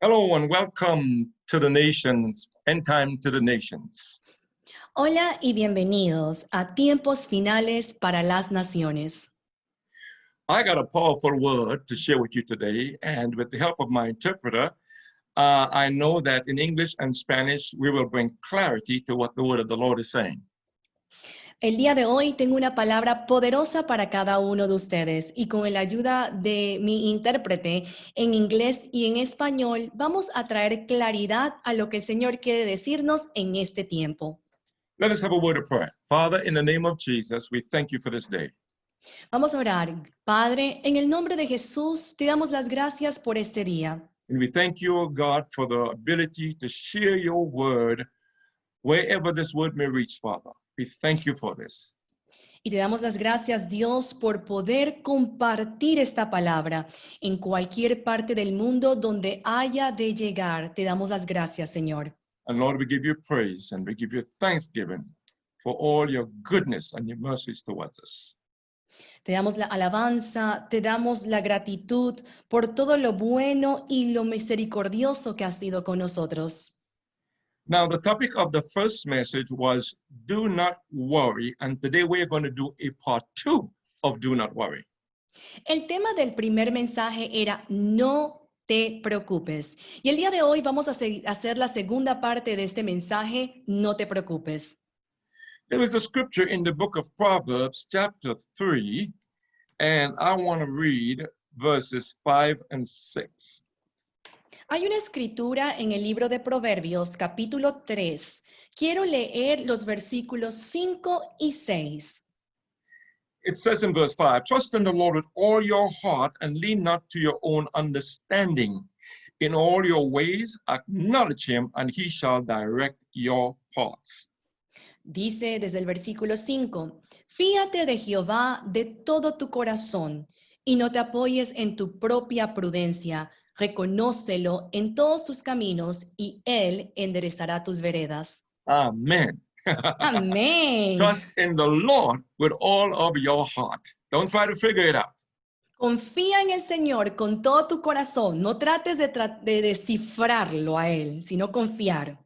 Hello and welcome to the nations, End Time to the Nations. Hola y bienvenidos a Tiempos Finales para las Naciones. I got a powerful word to share with you today, and with the help of my interpreter, I know that in English and Spanish, we will bring clarity to what the word of the Lord is saying. El día de hoy tengo una palabra poderosa para cada uno de ustedes y con la ayuda de mi intérprete en inglés y en español vamos a traer claridad a lo que el Señor quiere decirnos en este tiempo. Let us have a word of prayer. Father, in the name of Jesus, we thank you for this day. Vamos a orar. Padre, en el nombre de Jesús te damos las gracias por este día. And we thank you, O God, for the ability to share your word wherever this word may reach, Father. We thank you for this. Y te damos las gracias, Dios, por poder compartir esta palabra en cualquier parte del mundo donde haya de llegar. Te damos las gracias, Señor. And Lord, we give you praise and we give you thanksgiving for all your goodness and your mercies towards us. Te damos la alabanza, te damos la gratitud por todo lo bueno y lo misericordioso que has sido con nosotros. Now, the topic of the first message was do not worry. And today we're going to do a part 2 of do not worry. El tema del primer mensaje era no te preocupes. Y el día de hoy vamos a hacer la segunda parte de este mensaje, no te preocupes. There is a scripture in the book of Proverbs, chapter 3, and I want to read verses 5 and 6. Hay una escritura en el libro de Proverbios, capítulo 3. Quiero leer los versículos 5 y 6. It says in verse 5, trust in the Lord with all your heart and lean not to your own understanding. In all your ways acknowledge him, and he shall direct your paths. Dice desde el versículo 5, fíate de Jehová de todo tu corazón y no te apoyes en tu propia prudencia. Reconócelo en todos tus caminos y él enderezará tus veredas. Amen. Amén. Trust in the Lord with all of your heart. Don't try to figure it out. Confía en el Señor con todo tu corazón. No trates de descifrarlo a él, sino confiar.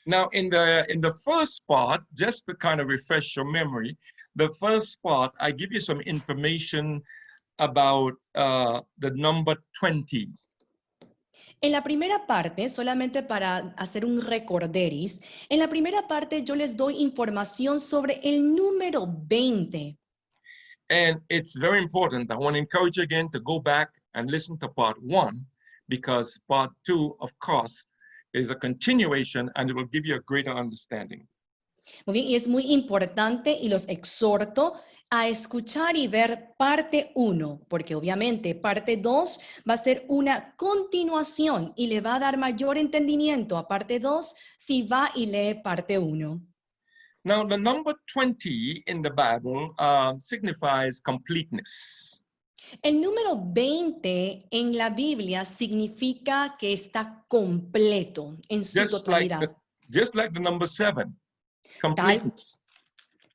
Now, in the first part, just to kind of refresh your memory, the first part, I give you some information about the number 20. En la primera parte, solamente para hacer un recorderis, en la primera parte yo les doy información sobre el número 20. And it's very important. I want to encourage you again to go back and listen to part 1, because part 2, of course, is a continuation and it will give you a greater understanding. Muy bien, y es muy importante y los exhorto a escuchar y ver parte 1, porque obviamente parte 2 va a ser una continuación y le va a dar mayor entendimiento a parte 2 si va y lee parte 1. Now, the number 20 in the Bible signifies completeness. El número 20 en la Biblia significa que está completo en su Just like totalidad. the number 7, completeness.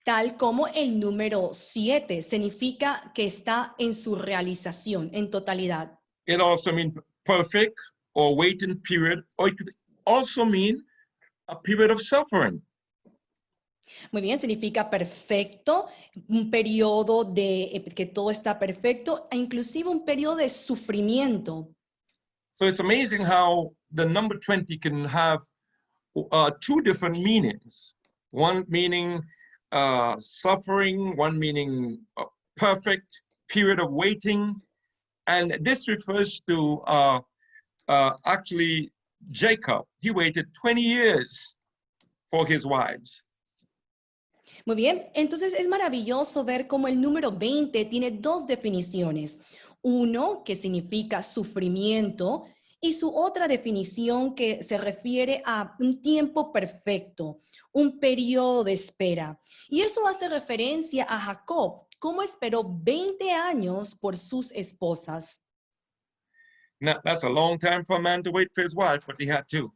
Tal como el número 7 significa que está en su realización, en totalidad. It also means perfect or waiting period, or it could also mean a period of suffering. Muy bien, significa perfecto, un periodo de que todo está perfecto, e inclusive un periodo de sufrimiento. So it's amazing how the number 20 can have 2 different meanings. One meaning suffering, one meaning perfect period of waiting. And this refers to actually Jacob. He waited 20 years for his wives. Muy bien, entonces es maravilloso ver cómo el número 20 tiene dos definiciones. Uno que significa sufrimiento y su otra definición que se refiere a un tiempo perfecto, un periodo de espera. Y eso hace referencia a Jacob, cómo esperó 20 años por sus esposas. Now, that's a long time for a man to wait for his wife, but he had to.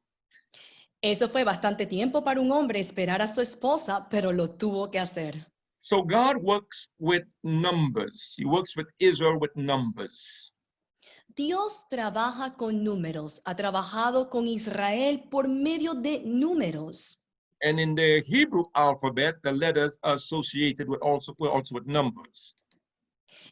Eso fue bastante tiempo para un hombre esperar a su esposa, pero lo tuvo que hacer. So God works with numbers. He works with Israel with numbers. Dios trabaja con números, ha trabajado con Israel por medio de números. And in the Hebrew alphabet, the letters are associated with also with numbers.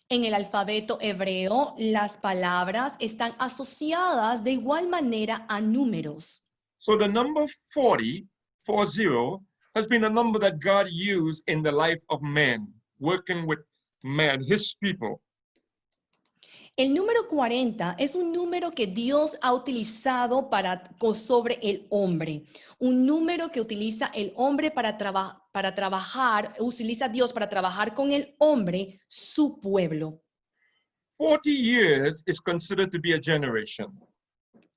En el alfabeto hebreo, las palabras están asociadas de igual manera a números. So the number 40, 40, has been a number that God used in the life of man, working with man, his people. El número 40 es un número que Dios ha utilizado sobre el hombre, un número que utiliza el hombre para trabajar, utiliza Dios para trabajar con el hombre, su pueblo. 40 years is considered to be a generation.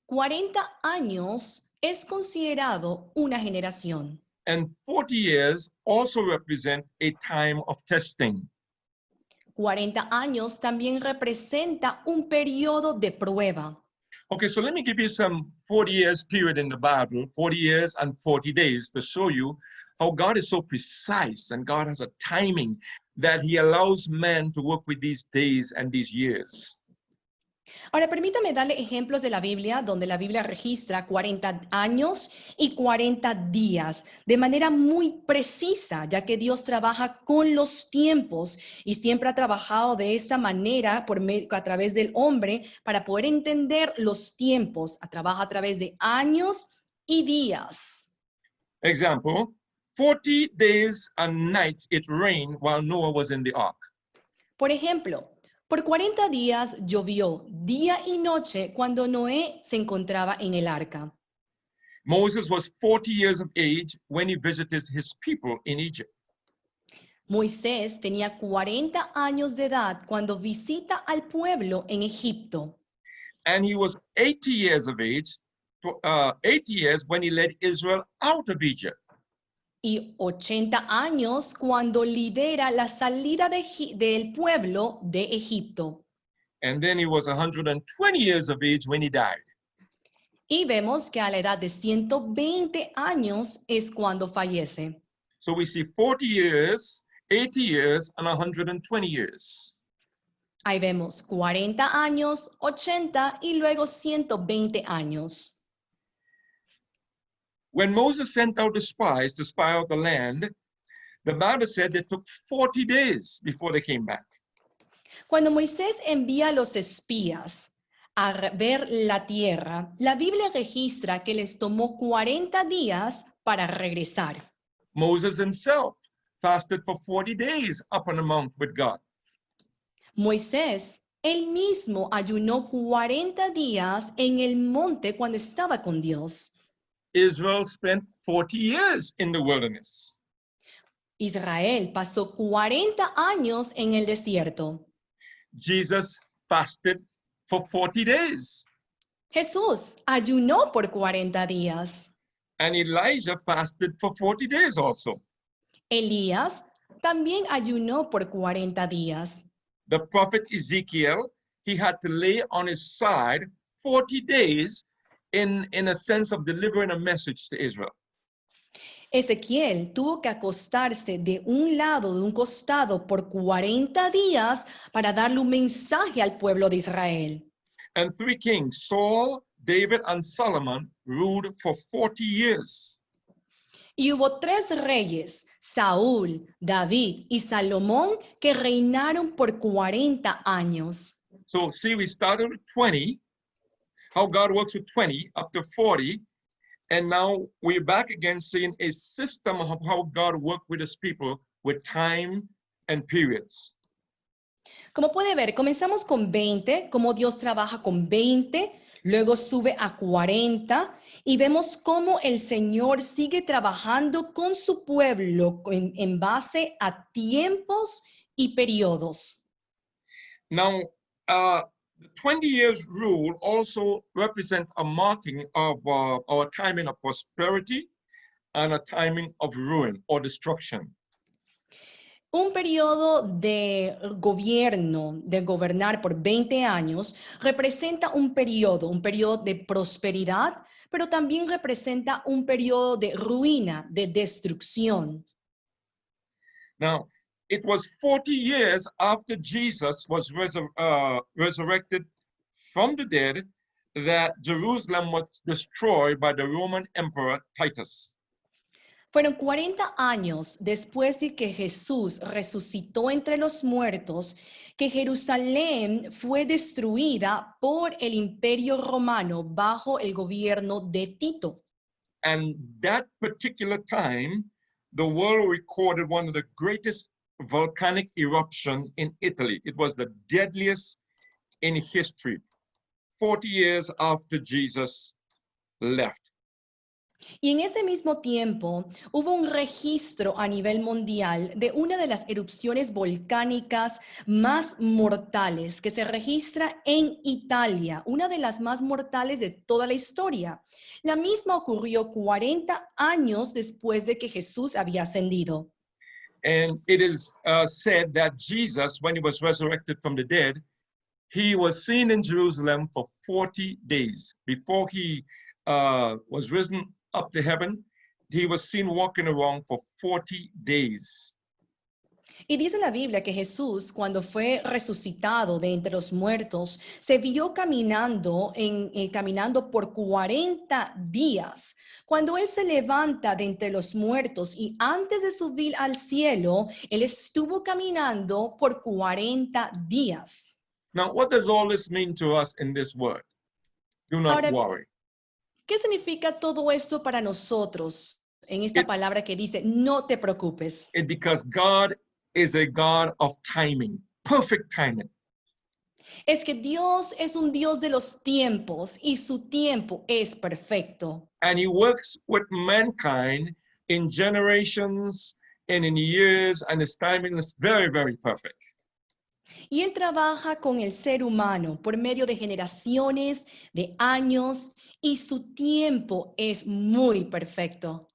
40 años es considerado una generación. And 40 years also represent a time of testing. 40 años también representa un periodo de prueba. Okay, so let me give you some 40 years period in the Bible, 40 years and 40 days, to show you how God is so precise and God has a timing that he allows man to work with these days and these years. Ahora, permítame darle ejemplos de la Biblia, donde la Biblia registra 40 años y 40 días de manera muy precisa, ya que Dios trabaja con los tiempos y siempre ha trabajado de esta manera a través del hombre para poder entender los tiempos. Trabaja a través de años y días. Example, 40 days and nights it rained while Noah was in the ark. Por ejemplo, por 40 días llovió día y noche cuando Noé se encontraba en el arca. Moses was 40 years of age when he visited his people in Egypt. Moisés tenía 40 años de edad cuando visita al pueblo en Egipto. And he was 80 years of age, 80 years when he led Israel out of Egypt. Y 80 años cuando lidera la salida del pueblo de Egipto. And then he was 120 years of age when he died. Y vemos que a la edad de 120 años es cuando fallece. So we see 40 years, 80 years, and 120 years. Ahí vemos 40 años, 80 y luego 120 años. When Moses sent out the spies to spy out the land, the Bible said they took 40 days before they came back. Cuando Moisés envía a los espías a ver la tierra, la Biblia registra que les tomó 40 días para regresar. Moses himself fasted for 40 days up on the mount with God. Moisés, él mismo ayunó 40 días en el monte cuando estaba con Dios. Israel spent 40 years in the wilderness. Israel pasó 40 años en el desierto. Jesus fasted for 40 days. Jesús ayunó por 40 días. And Elijah fasted for 40 days also. Elías también ayunó por 40 días. The prophet Ezekiel, he had to lay on his side 40 days in a sense of delivering a message to Israel. Ezequiel tuvo que acostarse de un costado por 40 días para darle un mensaje al pueblo de Israel. And 3 kings, Saul, David, and Solomon, ruled for 40 years. Y hubo 3 reyes, Saúl, David y Salomón, que reinaron por 40 años. So see, we started with 20, how God works with 20 up to 40, and now we're back again seeing a system of how God worked with his people with time and periods. Como puede ver, comenzamos con 20, cómo Dios trabaja con 20, luego sube a 40 y vemos cómo el Señor sigue trabajando con su pueblo en base a tiempos y periodos. Now, the 20 years rule also represent a marking of our timing of prosperity and a timing of ruin or destruction. Un periodo de gobierno, de gobernar por 20 años, representa un periodo de prosperidad, pero también representa un periodo de ruina, de destrucción. Now, it was 40 years after Jesus was resurrected from the dead that Jerusalem was destroyed by the Roman Emperor Titus. Fueron 40 años después de que Jesús resucitó entre los muertos, que Jerusalén fue destruida por el Imperio Romano bajo el gobierno de Tito. And that particular time, the world recorded one of the greatest volcanic eruption in Italy. It was the deadliest in history, 40 years after Jesus left. Y en ese mismo tiempo hubo un registro a nivel mundial de una de las erupciones volcánicas más mortales que se registra en Italia, una de las más mortales de toda la historia. La misma ocurrió 40 años después de que Jesús había ascendido. And it is said that Jesus, when he was resurrected from the dead, he was seen in Jerusalem for 40 days. Before he was risen up to heaven, he was seen walking around for 40 days. Y dice la Biblia que Jesús, cuando fue resucitado de entre los muertos, se vio caminando por 40 días. Cuando Él se levanta de entre los muertos y antes de subir al cielo, Él estuvo caminando por 40 días. Now, what does all this mean to us in this word? Do not Ahora, worry. ¿qué significa todo esto para nosotros en esta palabra que dice, no te preocupes? It's because God is a God of timing, perfect timing. Es que Dios es un Dios de los tiempos y su tiempo es perfecto. And he works with mankind in generations and in years, and his timing is very, very perfect. Y Él trabaja con el ser humano por medio de generaciones, de años, y su tiempo es muy perfecto.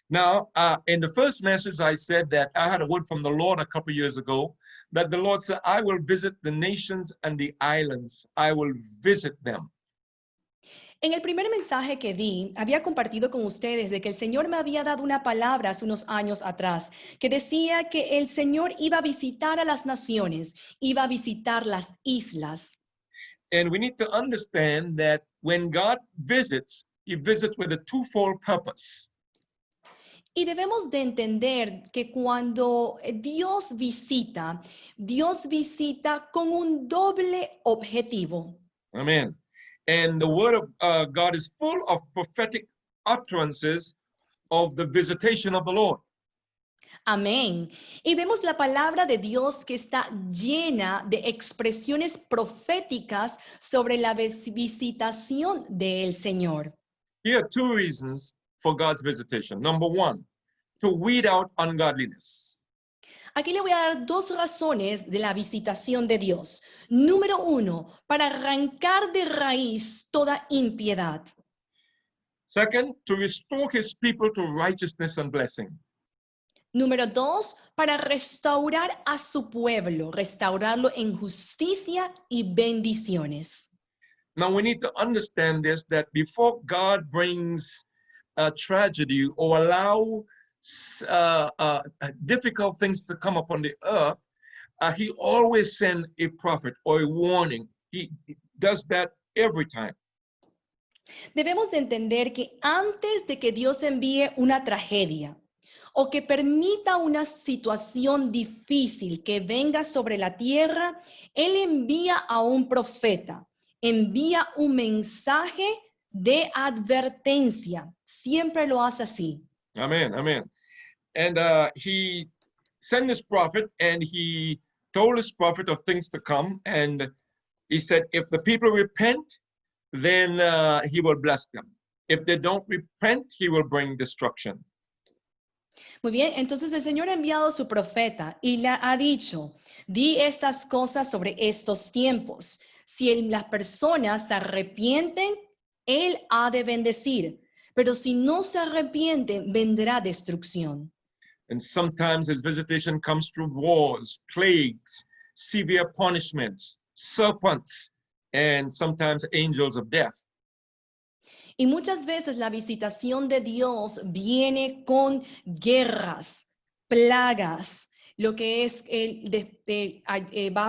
Now, in the first message, I said that I had a word from the Lord a couple of years ago that the Lord said, I will visit the nations and the islands. I will visit them. En el primer mensaje que di, había compartido con ustedes de que el Señor me había dado una palabra hace unos años atrás, que decía que el Señor iba a visitar a las naciones, iba a visitar las islas. And we need to understand that when God visits, he visits with a twofold purpose. Y debemos de entender que cuando Dios visita con un doble objetivo. Amen. And the word of God is full of prophetic utterances of the visitation of the Lord. Amén. Y vemos la palabra de Dios que está llena de expresiones proféticas sobre la visitación del Señor. Here are two reasons for God's visitation. Number one, to weed out ungodliness. Aquí le voy a dar dos razones de la visitación de Dios. Número uno, para arrancar de raíz toda impiedad. Second, to restore his people to righteousness and blessing. Número dos, para restaurar a su pueblo, restaurarlo en justicia y bendiciones. Now we need to understand this, that before God brings a tragedy or allow difficult things to come upon the earth, he always sends a prophet or a warning. He does that every time. Debemos de entender que antes de que Dios envíe una tragedia o que permita una situación difícil que venga sobre la tierra, Él envía a un profeta, envía un mensaje de advertencia. Siempre lo hace así. Amen, amen. And he sent his prophet and he told his prophet of things to come. And he said, if the people repent, then he will bless them. If they don't repent, he will bring destruction. Muy bien, entonces el Señor ha enviado a su profeta y le ha dicho, di estas cosas sobre estos tiempos. Si las personas se arrepienten, Él ha de bendecir. Pero si no se arrepienten, vendrá destrucción. And sometimes his visitation comes through wars, plagues, severe punishments, serpents, and sometimes angels of death. Y muchas veces la visitación de Dios viene con guerras, plagas, lo que es va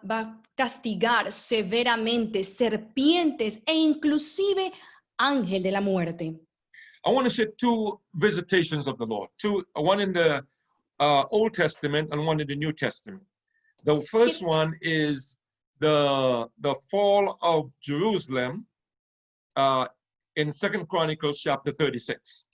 a castigar severamente serpientes e inclusive ángel de la muerte. I want to share two visitations of the Lord, one in the Old Testament and one in the New Testament. The first one is the fall of Jerusalem in 2 Chronicles chapter 36.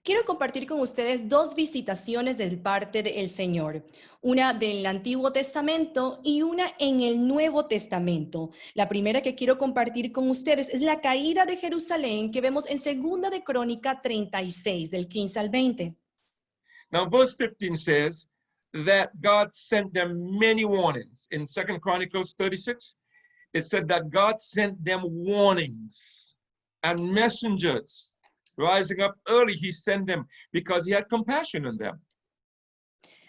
Quiero compartir con ustedes dos visitaciones de parte del Señor, una del Antiguo Testamento y una en el Nuevo Testamento. La primera que quiero compartir con ustedes es la caída de Jerusalén que vemos en 2 de Crónica 36, del 15 al 20. Now, verse 15 says that God sent them many warnings. In 2 Chronicles 36, it said that God sent them warnings and messengers. Rising up early, he sent them because he had compassion on them.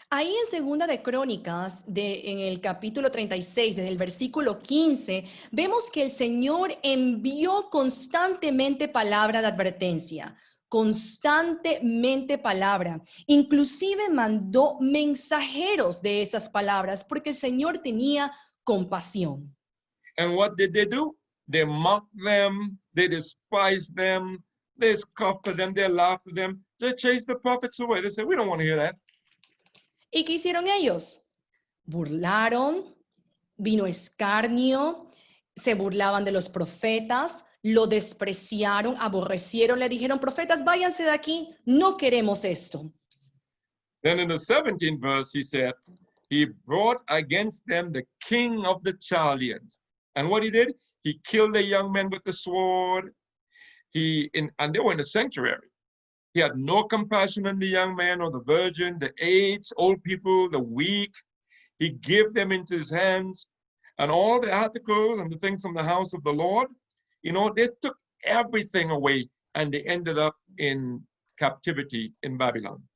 Ahí en 2 de Crónicas, en el capítulo 36, desde el versículo 15, vemos que el Señor envió constantemente palabra de advertencia, constantemente palabra. Inclusive mandó mensajeros de esas palabras porque el Señor tenía compasión. And what did they do? They mocked them, they despised them, they scoffed at them, they laughed at them, they chased the prophets away. They said, we don't want to hear that. ¿Y qué hicieron ellos? Burlaron, vino escarnio, se burlaban de los profetas, lo despreciaron, aborrecieron, le dijeron, profetas, váyanse de aquí, no queremos esto. Then in the 17th verse, he said, he brought against them the king of the Chaldeans. And what he did, he killed the young men with the sword. And they were in the sanctuary. He had no compassion on the young man or the virgin, the aged, old people, the weak. He gave them into his hands. And all the articles and the things from the house of the Lord, they took everything away and they ended up in captivity in Babylon.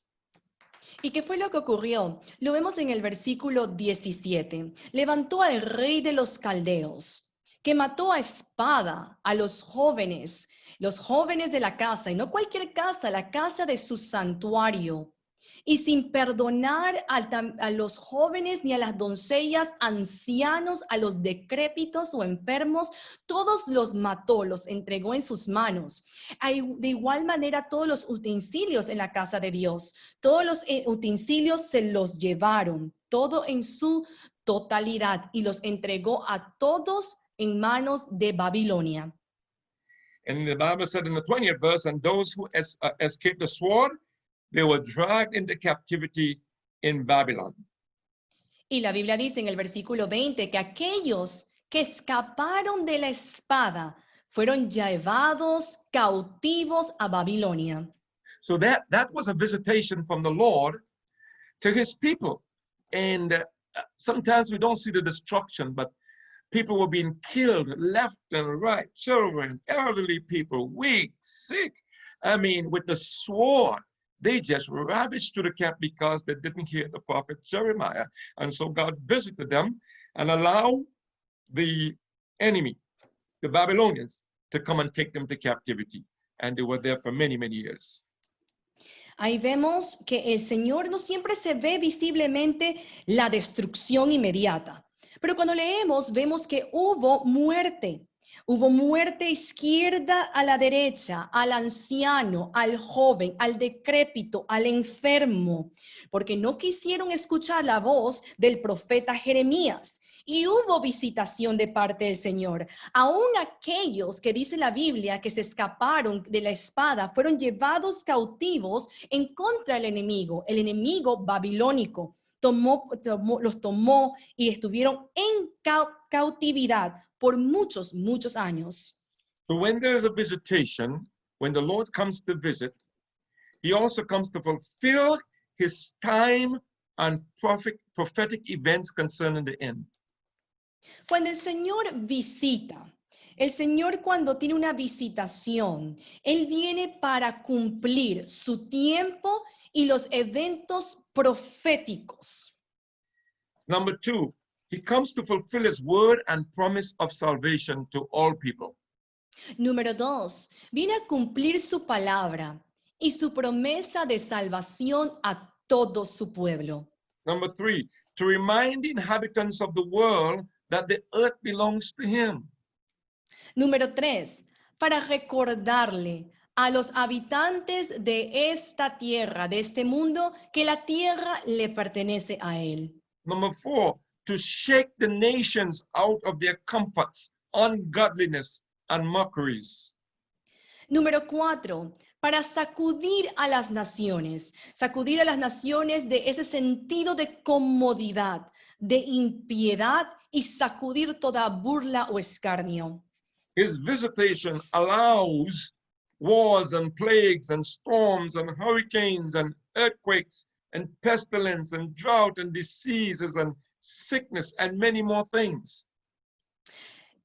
¿Y qué fue lo que ocurrió? Lo vemos en el versículo 17. Levantó al rey de los caldeos, que mató a espada a los jóvenes de la casa, y no cualquier casa, la casa de su santuario, y sin perdonar a los jóvenes ni a las doncellas, ancianos, a los decrépitos o enfermos, todos los mató, los entregó en sus manos. De igual manera, todos los utensilios en la casa de Dios, todos los utensilios se los llevaron, todo en su totalidad, y los entregó a todos en manos de Babilonia. And the Bible said in the 20th verse, and those who escaped the sword, they were dragged into captivity in Babylon. Y la Biblia dice en el versículo 20 que aquellos que escaparon de la espada fueron llevados cautivos a Babilonia. So that was a visitation from the Lord to his people. And sometimes we don't see the destruction, but people were being killed left and right, children, elderly people, weak, sick. I mean, with the sword, they just ravaged through the camp because they didn't hear the prophet Jeremiah. And so God visited them and allowed the enemy, the Babylonians, to come and take them to captivity. And they were there for many, many years. Ahí vemos que el Señor no siempre se ve visiblemente la destrucción inmediata. Pero cuando leemos, vemos que hubo muerte. Hubo muerte izquierda a la derecha, al anciano, al joven, al decrépito, al enfermo, porque no quisieron escuchar la voz del profeta Jeremías. Y hubo visitación de parte del Señor. Aún aquellos que dice la Biblia que se escaparon de la espada fueron llevados cautivos en contra del enemigo babilónico. Los tomó y estuvieron en cautividad por muchos, muchos años. So when there's a visitation, when the Lord comes to visit, he also comes to fulfill his time and prophetic events concerning the end. Cuando el Señor visita, el Señor cuando tiene una visitación, Él viene para cumplir su tiempo y los eventos proféticos. Number two, he comes to fulfill his word and promise of salvation to all people. Número 2, viene a cumplir su palabra y su promesa de salvación a todo su pueblo. Number 3, to remind the inhabitants of the world that the earth belongs to him. Número 3, para recordarle a los habitantes de esta tierra, de este mundo, que la tierra le pertenece a él. Number 4, to shake the nations out of their comforts, ungodliness, and mockeries. Número 4, para sacudir a las naciones de ese sentido de comodidad, de impiedad y sacudir toda burla o escarnio. His visitation allows wars and plagues and storms and hurricanes and earthquakes and pestilence and drought and diseases and sickness and many more things.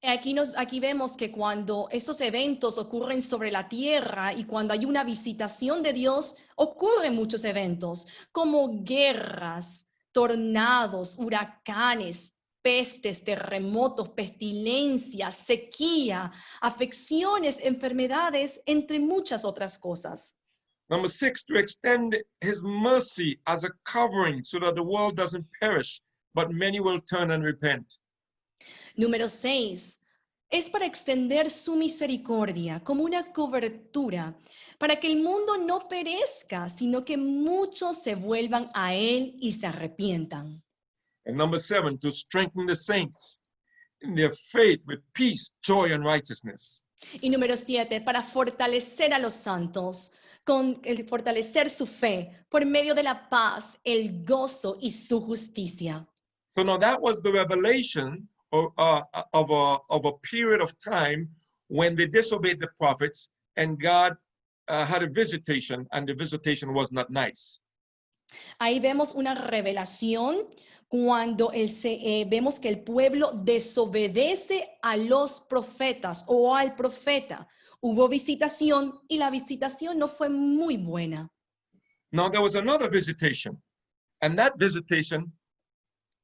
Aquí vemos que cuando estos eventos ocurren sobre la tierra y cuando hay una visitación de Dios, ocurren muchos eventos como guerras, tornados, huracanes, pestes, terremotos, pestilencias, sequía, afecciones, enfermedades, entre muchas otras cosas. Number 6, to extend his mercy as a covering so that the world doesn't perish, but many will turn and repent. Número 6, es para extender su misericordia como una cobertura para que el mundo no perezca, sino que muchos se vuelvan a él y se arrepientan. And number 7, to strengthen the saints in their faith with peace, joy, and righteousness. Y número 7, para fortalecer a los santos, fortalecer su fe por medio de la paz, el gozo y su justicia. So now that was the revelation of a period of time when they disobeyed the prophets and God had a visitation, and the visitation was not nice. Ahí vemos una revelación cuando vemos que el pueblo desobedece a los profetas o al profeta. Hubo visitación y la visitación no fue muy buena. Now there was another visitation, and that visitation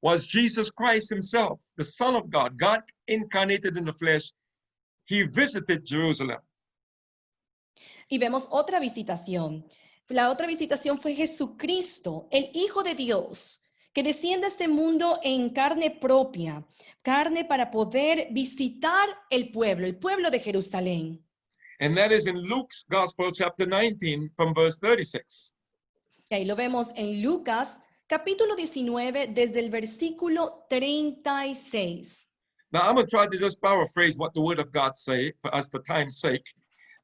was Jesus Christ himself, the Son of God, God incarnated in the flesh. He visited Jerusalem. Y vemos otra visitación. La otra visitación fue Jesucristo, el Hijo de Dios, que desciende a este mundo en carne propia, carne para poder visitar el pueblo de Jerusalén. And that is in Luke's Gospel, chapter 19, from verse 36. Y ahí lo vemos en Lucas, capítulo 19, desde el versículo 36. Now I'm going to try to just paraphrase what the Word of God say for us for time's sake.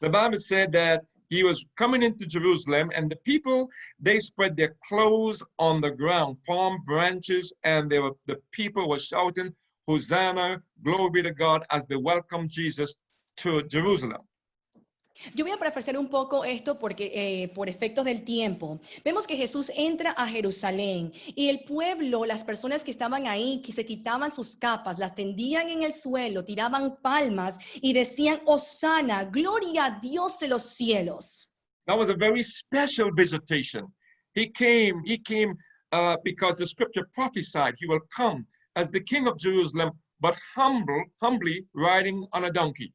The Bible said that he was coming into Jerusalem, and the people, they spread their clothes on the ground, palm branches, and the people were shouting, Hosanna, glory be to God, as they welcomed Jesus to Jerusalem. Yo voy a parafrasear un poco esto porque por efectos del tiempo. Vemos que Jesús entra a Jerusalén y el pueblo, las personas que estaban ahí, que se quitaban sus capas, las tendían en el suelo, tiraban palmas y decían, Hosanna, gloria a Dios en los cielos. That was a very special visitation. He came because the scripture prophesied he will come as the King of Jerusalem, but humbly riding on a donkey.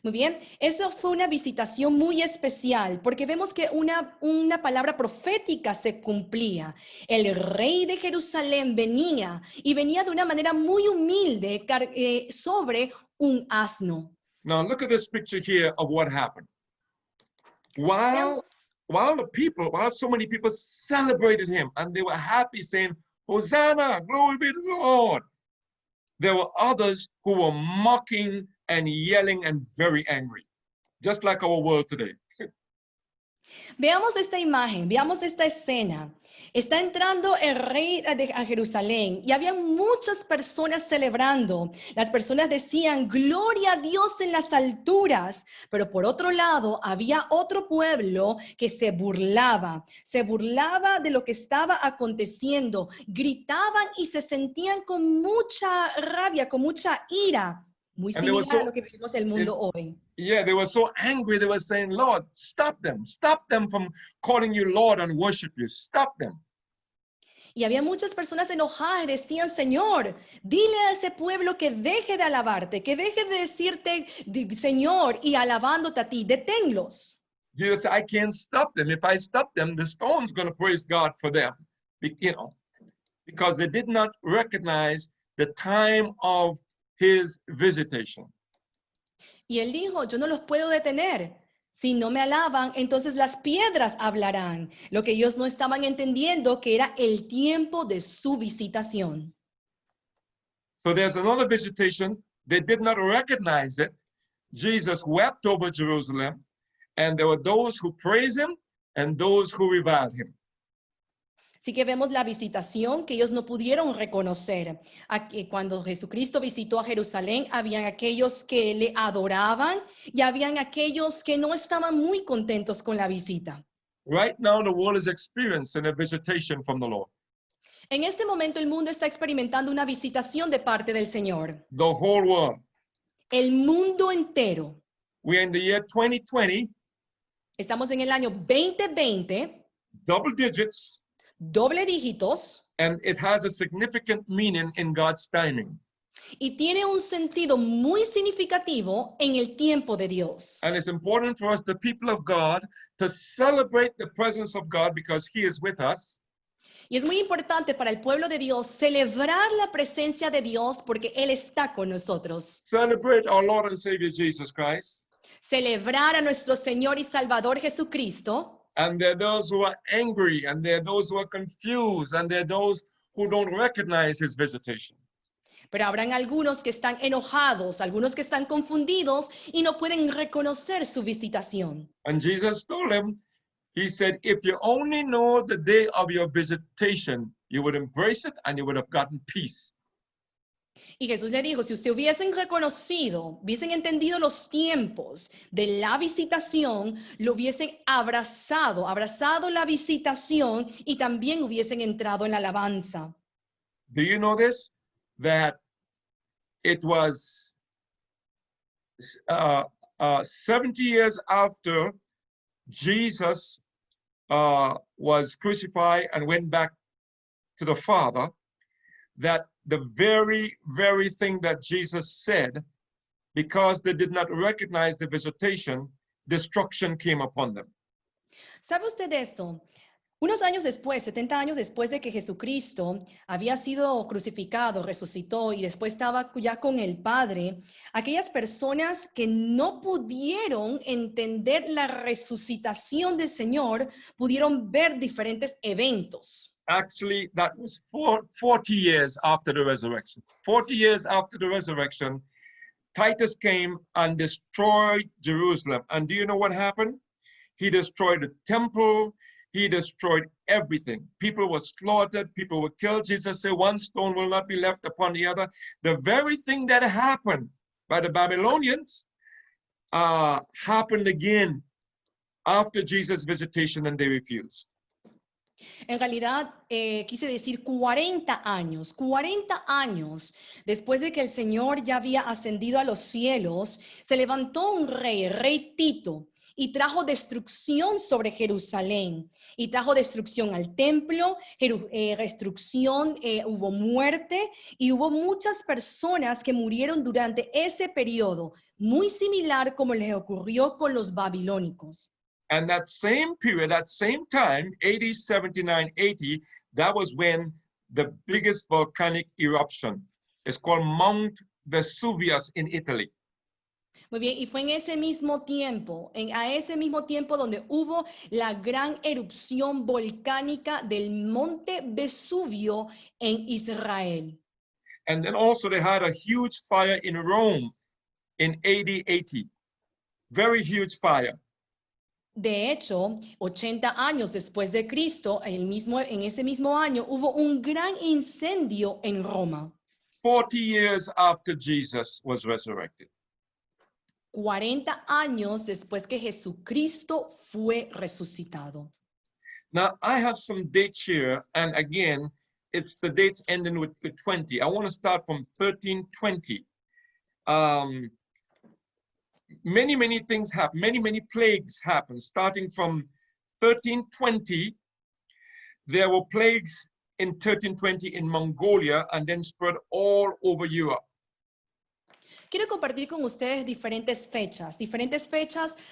Muy bien, eso fue una visitación muy especial porque vemos que una palabra profética se cumplía. El rey de Jerusalén venía y venía de una manera muy humilde sobre un asno. Now look at this picture here of what happened. While so many people celebrated him and they were happy saying, Hosanna, glory be to the Lord, there were others who were mocking and yelling and very angry, just like our world today. Veamos esta imagen, veamos esta escena. Está entrando el rey a Jerusalén y había muchas personas celebrando. Las personas decían, gloria a Dios en las alturas. Pero por otro lado, había otro pueblo que se burlaba de lo que estaba aconteciendo. Gritaban y se sentían con mucha rabia, con mucha ira. Muy similar a lo que vivimos en el mundo hoy. Yeah, they were so angry, they were saying, Lord, stop them from calling you Lord and worship you, stop them. Y había muchas personas enojadas y decían, Señor, dile a ese pueblo que deje de alabarte, que deje de decirte, Señor, y alabándote a ti, deténlos. Jesus said, I can't stop them. If I stop them, the stone's going to praise God for them. You know, because they did not recognize the time of his visitation. Y él dijo, yo no los puedo detener. Si no me alaban, entonces las piedras hablarán. Lo que ellos no estaban entendiendo que era el tiempo de su visitación. So there's another visitation. They did not recognize it. Jesus wept over Jerusalem, and there were those who praised him and those who reviled him. Así que vemos la visitación que ellos no pudieron reconocer. Aquí, cuando Jesucristo visitó a Jerusalén, habían aquellos que le adoraban y habían aquellos que no estaban muy contentos con la visita. Right now, the world is experiencing a visitation from the Lord. En este momento el mundo está experimentando una visitación de parte del Señor. The whole world. El mundo entero. We're in the year 2020, Estamos en el año 2020, double digits, doble dígitos, and it has a significant meaning in God's timing. y tiene un sentido muy significativo en el tiempo de Dios. And it's important for us, the people of God, to celebrate the presence of God because he is with us. Y es muy importante para el pueblo de Dios celebrar la presencia de Dios porque Él está con nosotros. Celebrate our Lord and Savior Jesus Christ. Celebrar a nuestro Señor y Salvador Jesucristo. And there are those who are angry, and there are those who are confused, and there are those who don't recognize his visitation. Pero habrán algunos que están enojados, algunos que están confundidos y no pueden reconocer su visitación. And Jesus told him, he said, if you only know the day of your visitation, you would embrace it and you would have gotten peace. Y Jesús le dijo, si usted hubiesen reconocido, hubiesen entendido los tiempos de la visitación, lo hubiesen abrazado la visitación y también hubiesen entrado en la alabanza. Do you know this? That it was 70 years after Jesus was crucified and went back to the Father, that the very, very thing that Jesus said, because they did not recognize the visitation, destruction came upon them. ¿Sabe usted esto? Unos años después, 70 años después de que Jesucristo había sido crucificado, resucitó y después estaba ya con el Padre, aquellas personas que no pudieron entender la resucitación del Señor, pudieron ver diferentes eventos. Actually, that was 40 years after the resurrection. 40 years after the resurrection, Titus came and destroyed Jerusalem. And do you know what happened? He destroyed the temple. He destroyed everything. People were slaughtered. People were killed. Jesus said, one stone will not be left upon the other. The very thing that happened by the Babylonians happened again after Jesus' visitation, and they refused. En realidad, quise decir 40 años después de que el Señor ya había ascendido a los cielos, se levantó un rey, rey Tito, y trajo destrucción sobre Jerusalén, y trajo destrucción al templo, hubo muerte, y hubo muchas personas que murieron durante ese periodo, muy similar como les ocurrió con los babilónicos. And that same period, that same time, AD 79, 80, that was when the biggest volcanic eruption is called Mount Vesuvius in Italy. Muy bien, y fue en ese mismo tiempo, a ese mismo tiempo donde hubo la gran erupción volcánica del monte Vesubio en Israel. And then also they had a huge fire in Rome in AD 80. Very huge fire. De hecho, 80 años después de Cristo, en ese mismo año, hubo un gran incendio en Roma. 40 years after Jesus was resurrected. 40 años después que Jesucristo fue resucitado. Now, I have some dates here, and again, it's the dates ending with 20. I want to start from 1320. Many things happen, many plagues happen. Starting from 1320, there were plagues in 1320 in Mongolia and then spread all over Europe. quiero compartir con ustedes diferentes fechas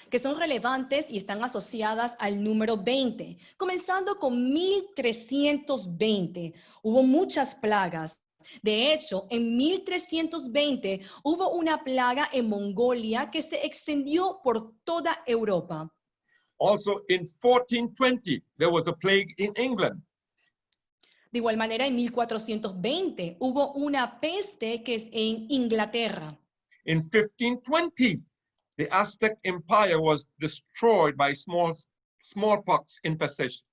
que son relevantes y están asociadas al número 20. Comenzando con 1320, hubo muchas plagas. De hecho, en 1320 hubo una plaga en Mongolia que se extendió por toda Europa. Also in 1420, there was a plague in England. De igual manera, en 1420 hubo una peste que es en Inglaterra. In 1520, the Aztec Empire was destroyed by smallpox infection.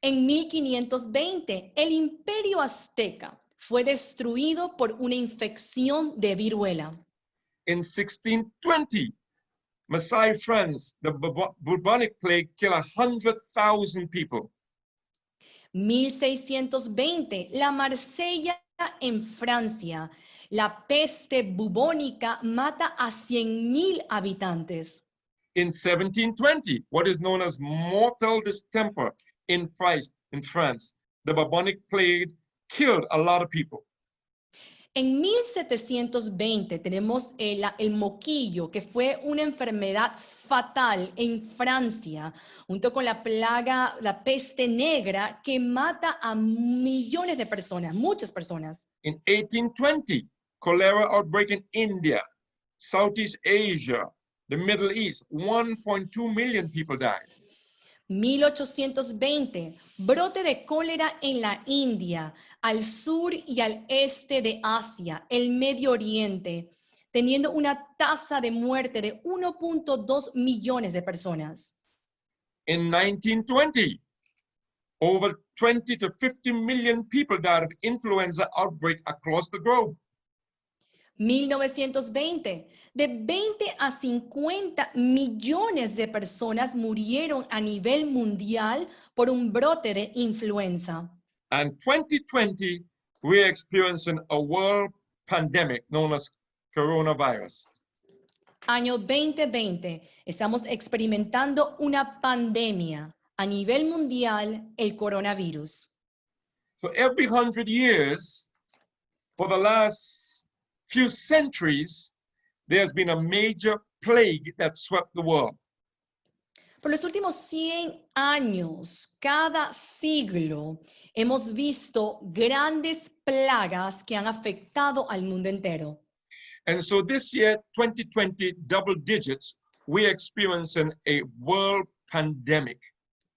En 1520, el imperio azteca fue destruido por una infección de viruela. In 1620, Marseille, France, the bubonic plague killed 100,000 people. 1620, la Marsella en Francia, la peste bubónica mata a 100,000 habitantes. In 1720, what is known as mortal distemper in France, the bubonic plague killed a lot of people. En 1720 tenemos el moquillo, que fue una enfermedad fatal en Francia, junto con la plaga, la peste negra, que mata a millones de personas, muchas personas. In 1820, cholera outbreak in India, Southeast Asia, the Middle East, 1.2 million people died. 1820, brote de cólera en la India, al sur y al este de Asia, el Medio Oriente, teniendo una tasa de muerte de 1.2 millones de personas. In 1920, over 20 to 50 million people died of influenza outbreak across the globe. 1920, de 20 a 50 millones de personas murieron a nivel mundial por un brote de influenza. And 2020, we're experiencing a world pandemic known as coronavirus. Año 2020, estamos experimentando una pandemia a nivel mundial, el coronavirus. So every 100 years, for the last few centuries, there's been a major plague that swept the world. Por los últimos 100 años, cada siglo, hemos visto grandes plagas que han afectado al mundo entero. And so this year, 2020, double digits, we're experiencing a world pandemic.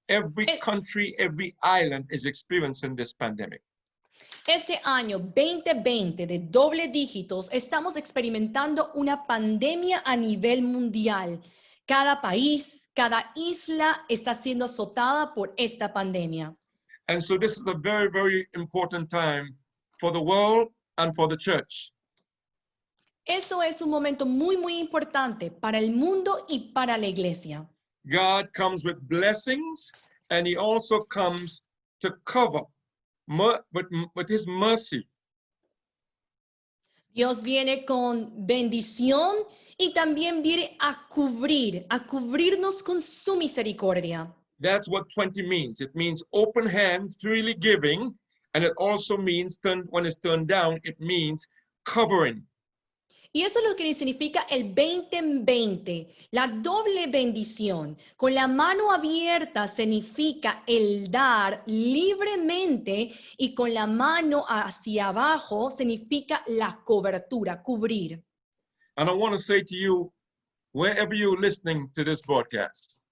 Every country, every island is experiencing this pandemic. Este año 2020 de doble dígitos estamos experimentando una pandemia a nivel mundial. Cada país, cada isla está siendo azotada por esta pandemia. And so this is a very, very important time for the world and for the church. Esto es un momento muy, muy importante para el mundo y para la iglesia. God comes with blessings, and he also comes to cover with his mercy. Dios viene con bendición y también viene a cubrirnos con su misericordia. That's what 20 means. It means open hands, freely giving, and it also means, when it's turned down, it means covering. Y eso es lo que significa el 2020, la doble bendición. Con la mano abierta significa el dar libremente y con la mano hacia abajo significa la cobertura, cubrir. And I want to say to you, wherever you're listening to this broadcast,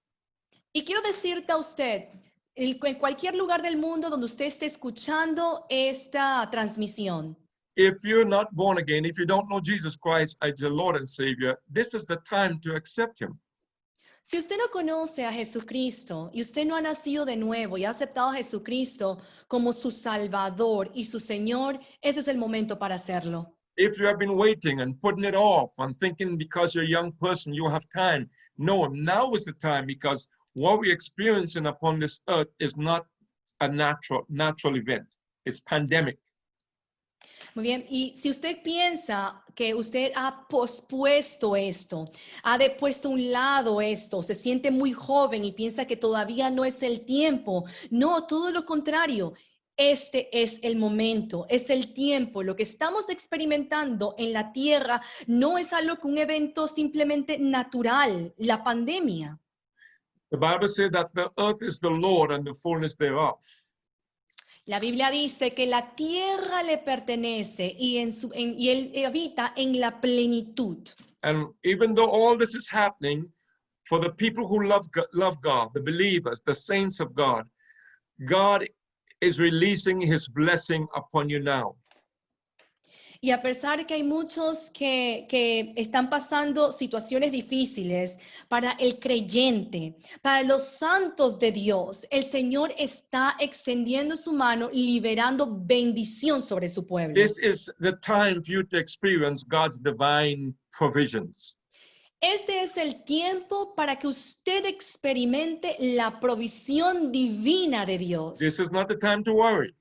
y quiero decirte a usted, en cualquier lugar del mundo donde usted esté escuchando esta transmisión, if you're not born again, if you don't know Jesus Christ as your Lord and Savior, this is the time to accept him. Si usted no conoce a Jesucristo y usted no ha nacido de nuevo y ha aceptado a Jesucristo como su Salvador y su Señor, ese es el momento para hacerlo. If you have been waiting and putting it off and thinking because you're a young person, you have time. No, now is the time, because what we're experiencing upon this earth is not a natural event. It's pandemic. Muy bien, y si usted piensa que usted ha pospuesto esto, ha puesto a un lado esto, se siente muy joven y piensa que todavía no es el tiempo, no, todo lo contrario, Este es el momento, es el tiempo. Lo que estamos experimentando en la tierra no es algo que un evento simplemente natural, la pandemia. The Bible says that the earth is the Lord and the fullness thereof. La Biblia dice que la tierra le pertenece y él habita en la plenitud. And even though all this is happening, for the people who love God, the believers, the saints of God, God is releasing his blessing upon you now. Y a pesar que hay muchos que están pasando situaciones difíciles, para el creyente, para los santos de Dios, el Señor está extendiendo su mano y liberando bendición sobre su pueblo. This is the time for you to experience God's divine provisions. Este es el tiempo para que usted experimente la provisión divina de Dios. This is not the time to worry.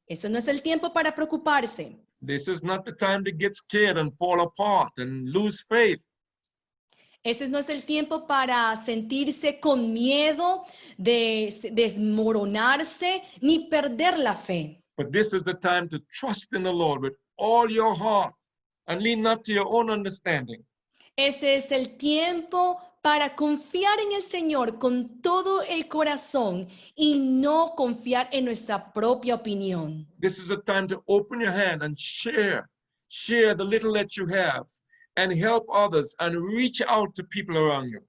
Este no es el tiempo para preocuparse. This is not the time to get scared and fall apart and lose faith. Este no es el tiempo para sentirse con miedo de desmoronarse ni perder la fe. But this is the time to trust in the Lord with all your heart and lean not to your own understanding. Ese es el tiempo para confiar en el Señor con todo el corazón y no confiar en nuestra propia opinión. This is a time to open your hand and share the little that you have and help others and reach out to people around you.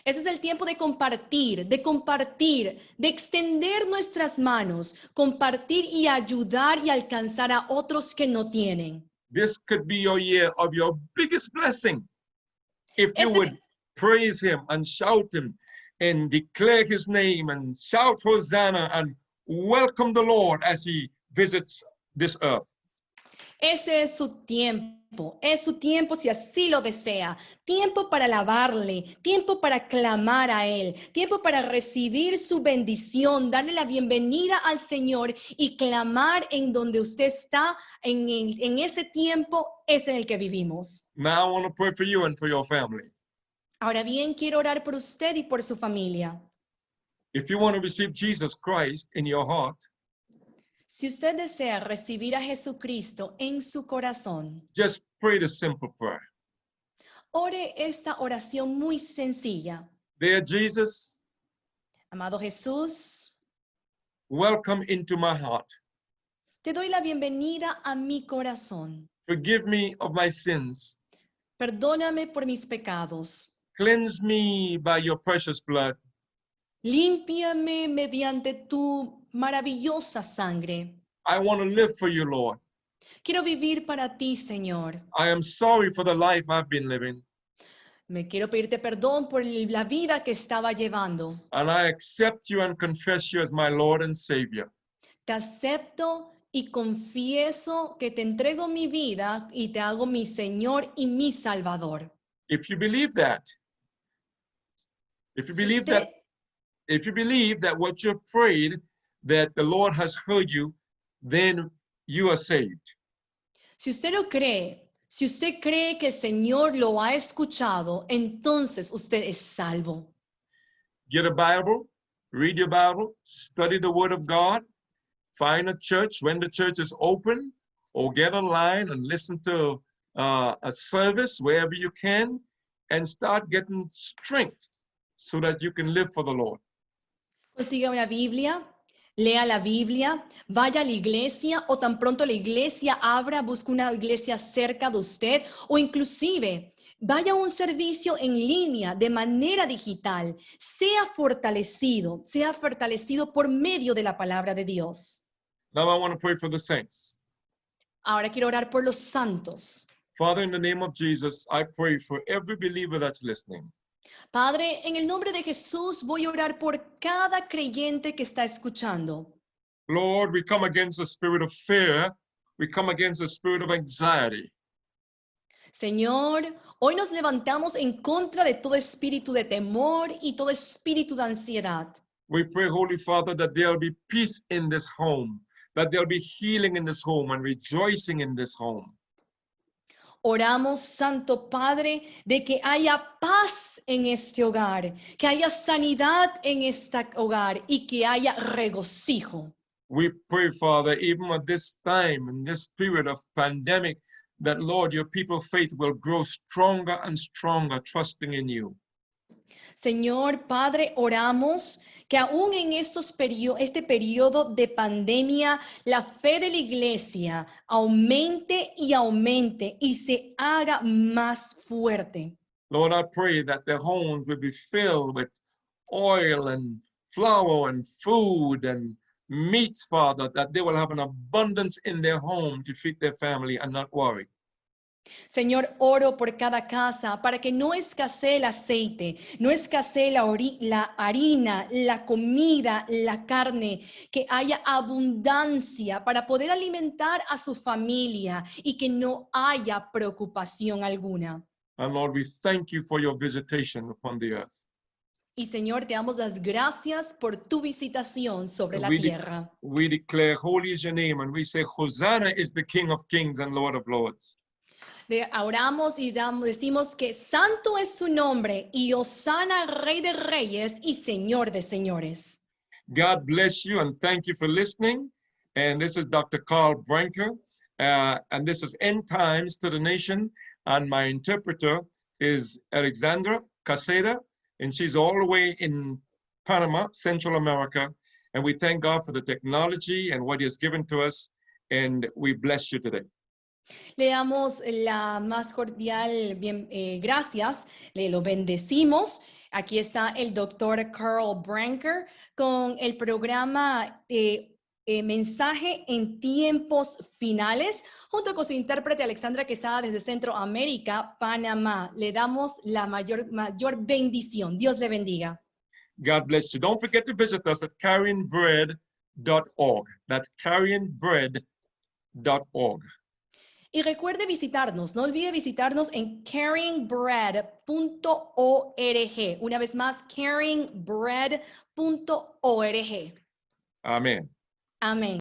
Ese es el tiempo de compartir, de extender nuestras manos, compartir y ayudar y alcanzar a otros que no tienen. This could be your year of your biggest blessing. If you would praise him and shout him and declare his name and shout Hosanna and welcome the Lord as he visits this earth. Este es su tiempo si así lo desea, tiempo para alabarle, tiempo para clamar a él, tiempo para recibir su bendición, darle la bienvenida al Señor y clamar en donde usted está, en ese tiempo es en el que vivimos. Now I want to pray for you and for your family. Ahora bien, quiero orar por usted y por su familia. If you want to receive Jesus Christ in your heart, Si usted desea recibir a Jesucristo en su corazón, just pray the simple prayer. ore esta oración muy sencilla. Dear Jesus, Amado Jesús, welcome into my heart. te doy la bienvenida a mi corazón. Forgive me of my sins. Perdóname por mis pecados. Cleanse me by your precious blood. Límpiame mediante tu maravillosa sangre. I want to live for you, Lord. Quiero vivir para ti, Señor. I am sorry for the life I've been living, Me quiero pedirte perdón por la vida que estaba llevando. and I accept you and confess you as my Lord and Savior. Te acepto y confieso que te entrego mi vida y te hago mi Señor y mi Salvador. If you believe that, if you Si believe usted- that, if you believe that what you prayed, that the Lord has heard you, then you are saved. Si usted lo cree, si usted cree que el Señor lo ha escuchado, entonces usted es salvo. Get a Bible, read your Bible, study the Word of God, find a church when the church is open, or get online and listen to a service wherever you can, and start getting strength so that you can live for the Lord. Consiga una Biblia, lea la Biblia, vaya a la iglesia o tan pronto la iglesia abra, busque una iglesia cerca de usted o inclusive vaya a un servicio en línea de manera digital. Sea fortalecido por medio de la palabra de Dios. Now I want to pray for the saints. Ahora quiero orar por los santos. Father, in the name of Jesus, I pray for every believer that's listening. Padre, en el nombre de Jesús voy a orar por cada creyente que está escuchando. Lord, we come against the spirit of fear. We come against the spirit of anxiety. Señor, hoy nos levantamos en contra de todo espíritu de temor y todo espíritu de ansiedad. We pray, Holy Father, that there'll be peace in this home, that there'll be healing in this home and rejoicing in this home. Oramos, Santo Padre, de que haya paz en este hogar, que haya sanidad en este hogar y que haya regocijo. We pray, Father, even at this time, in this period of pandemic, that, Lord, your people's faith will grow stronger and stronger, trusting in you. Señor Padre, oramos que aún en este periodo de pandemia, la fe de la iglesia aumente y aumente y se haga más fuerte. Lord, I pray that their homes will be filled with oil and flour and food and meats, Father, that they will have an abundance in their home to feed their family and not worry. Señor, oro por cada casa para que no escasee el aceite, no escasee la harina, la comida, la carne, que haya abundancia para poder alimentar a su familia y que no haya preocupación alguna. And Lord, we thank you for your visitation upon the earth. Y Señor, te damos las gracias por tu visitación sobre la tierra. We declare, holy is your name, and we say, Hosanna is the King of kings and Lord of lords. Oramos y decimos que santo es su nombre y Hosana, Rey de Reyes y Señor de Señores. God bless you and thank you for listening. And this is Dr. Carl Branker. And this is End Times to the Nation. And my interpreter is Alexandra Caseda. And she's all the way in Panama, Central America. And we thank God for the technology and what he has given to us. And we bless you today. Le damos la más cordial gracias, le lo bendecimos. Aquí está el doctor Carl Branker con el programa Mensaje en Tiempos Finales, junto con su intérprete Alexandra Quesada desde Centroamérica, Panamá. Le damos la mayor bendición. Dios le bendiga. God bless you. Don't forget to visit us at carryingbread.org. That's carryingbread.org. Y recuerde visitarnos, no olvide visitarnos en carryingbread.org. Una vez más, carryingbread.org. Amen. Amén.